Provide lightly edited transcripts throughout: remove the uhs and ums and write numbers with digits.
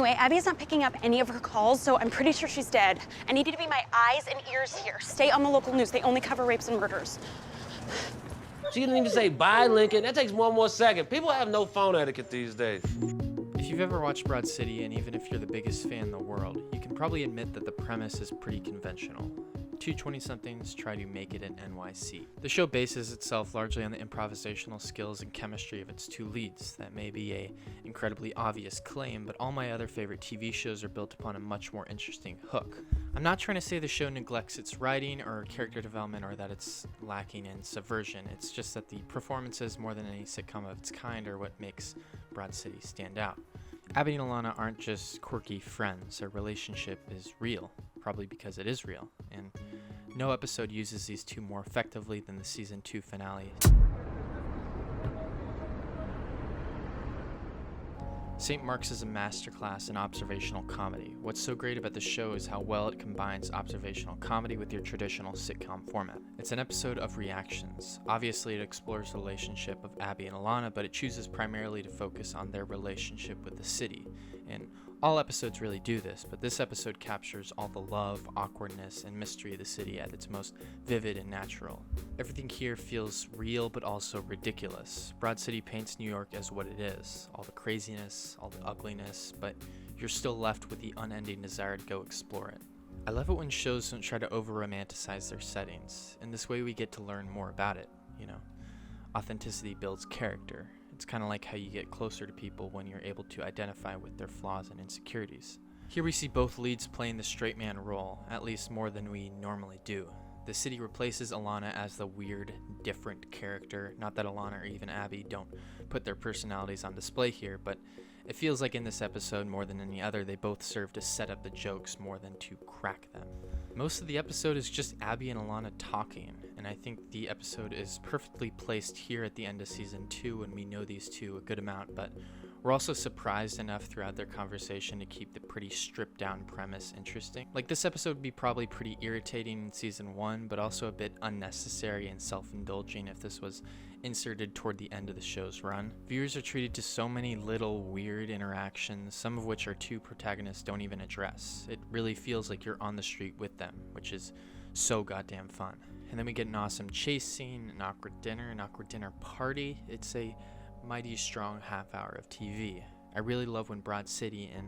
Anyway, Abby's not picking up any of her calls, so I'm pretty sure she's dead. I need you to be my eyes and ears here. Stay on the local news. They only cover rapes and murders. She didn't even say bye, Lincoln. That takes one more second. People have no phone etiquette these days. If you've ever watched Broad City, and even if you're the biggest fan in the world, you can probably admit that the premise is pretty conventional. Two 20-somethings try to make it in NYC. The show bases itself largely on the improvisational skills and chemistry of its two leads. That may be an incredibly obvious claim, but all my other favorite TV shows are built upon a much more interesting hook. I'm not trying to say the show neglects its writing or character development or that it's lacking in subversion. It's just that the performances, more than any sitcom of its kind, are what makes Broad City stand out. Abbi and Ilana aren't just quirky friends. Their relationship is real, probably because it is real, and no episode uses these two more effectively than the season 2 finale. St. Mark's is a masterclass in observational comedy. What's so great about the show is how well it combines observational comedy with your traditional sitcom format. It's an episode of reactions. Obviously, it explores the relationship of Abbi and Ilana, but it chooses primarily to focus on their relationship with the city. And all episodes really do this, but this episode captures all the love, awkwardness, and mystery of the city at its most vivid and natural. Everything here feels real but also ridiculous. Broad City paints New York as what it is, all the craziness, all the ugliness, but you're still left with the unending desire to go explore it. I love it when shows don't try to over-romanticize their settings. In this way we get to learn more about it, you know. Authenticity builds character. It's kind of like how you get closer to people when you're able to identify with their flaws and insecurities. Here we see both leads playing the straight man role, at least more than we normally do. The city replaces Ilana as the weird, different character. Not that Ilana or even Abbi don't put their personalities on display here, but it feels like in this episode more than any other, they both serve to set up the jokes more than to crack them. Most of the episode is just Abbi and Ilana talking, and I think the episode is perfectly placed here at the end of season 2 when we know these two a good amount, but we're also surprised enough throughout their conversation to keep the pretty stripped down premise interesting. Like, this episode would be probably pretty irritating in season 1, but also a bit unnecessary and self-indulging if this was inserted toward the end of the show's run. Viewers are treated to so many little weird interactions, some of which our two protagonists don't even address. It really feels like you're on the street with them, which is so goddamn fun. And then we get an awesome chase scene, an awkward dinner party. It's a mighty strong half hour of TV. I really love when Broad City and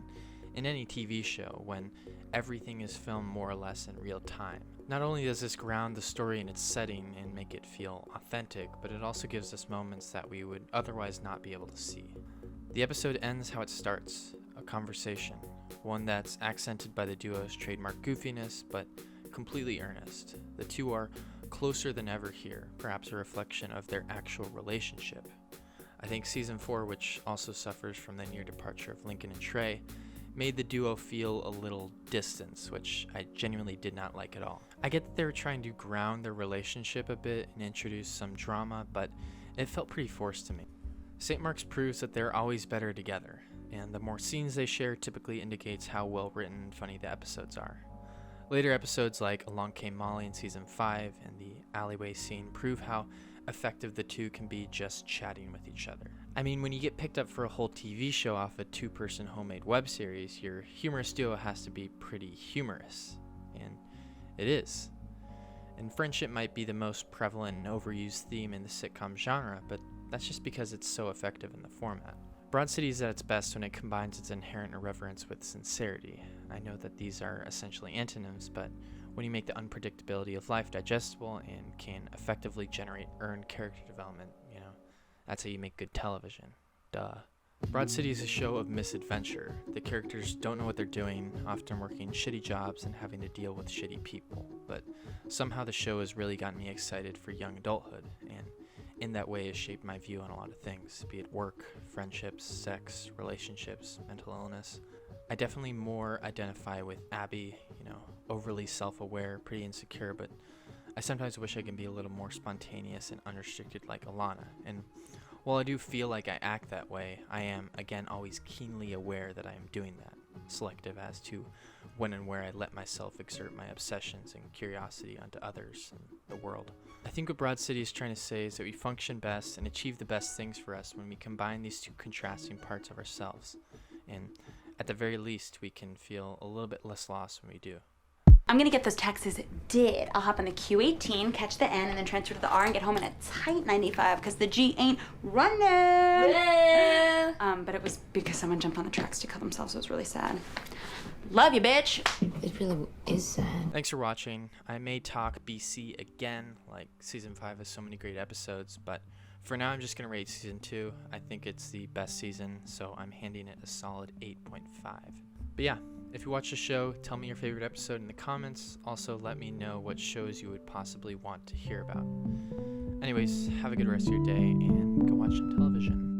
in any TV show, when everything is filmed more or less in real time. Not only does this ground the story in its setting and make it feel authentic, but it also gives us moments that we would otherwise not be able to see. The episode ends how it starts, a conversation, one that's accented by the duo's trademark goofiness, but completely earnest. The two are closer than ever here, perhaps a reflection of their actual relationship. I think season 4, which also suffers from the near departure of Lincoln and Trey, made the duo feel a little distance, which I genuinely did not like at all. I get that they were trying to ground their relationship a bit and introduce some drama, but it felt pretty forced to me. St. Mark's proves that they're always better together, and the more scenes they share typically indicates how well written and funny the episodes are. Later episodes like Along Came Molly in season 5 and the alleyway scene prove how effective the two can be just chatting with each other. I mean, when you get picked up for a whole TV show off a 2-person homemade web series, your humorous duo has to be pretty humorous. And it is. And friendship might be the most prevalent and overused theme in the sitcom genre, but that's just because it's so effective in the format. Broad City is at its best when it combines its inherent irreverence with sincerity. I know that these are essentially antonyms, but when you make the unpredictability of life digestible and can effectively generate earned character development, you know, that's how you make good television. Duh. Broad City is a show of misadventure. The characters don't know what they're doing, often working shitty jobs and having to deal with shitty people, but somehow the show has really gotten me excited for young adulthood, and in that way has shaped my view on a lot of things, be it work, friendships, sex, relationships, mental illness. I definitely more identify with Abbi, you know, overly self-aware, pretty insecure, but I sometimes wish I could be a little more spontaneous and unrestricted like Ilana. And while I do feel like I act that way, I am, again, always keenly aware that I am doing that, selective as to when and where I let myself exert my obsessions and curiosity onto others and the world. I think what Broad City is trying to say is that we function best and achieve the best things for us when we combine these two contrasting parts of ourselves. And At the very least, we can feel a little bit less lost when we do. I'm gonna get those taxes did. I'll hop on the Q18, catch the N, and then transfer to the R and get home in a tight 95 because the G ain't running. But it was because someone jumped on the tracks to kill themselves. It was really sad. Love you, bitch. It really is sad. Thanks for watching. I may talk BC again, like season 5 has so many great episodes, but for now I'm just gonna rate season 2. I think it's the best season, so I'm handing it a solid 8.5. But yeah, if you watch the show, tell me your favorite episode in the comments. Also, let me know what shows you would possibly want to hear about. Anyways, have a good rest of your day and go watch some television.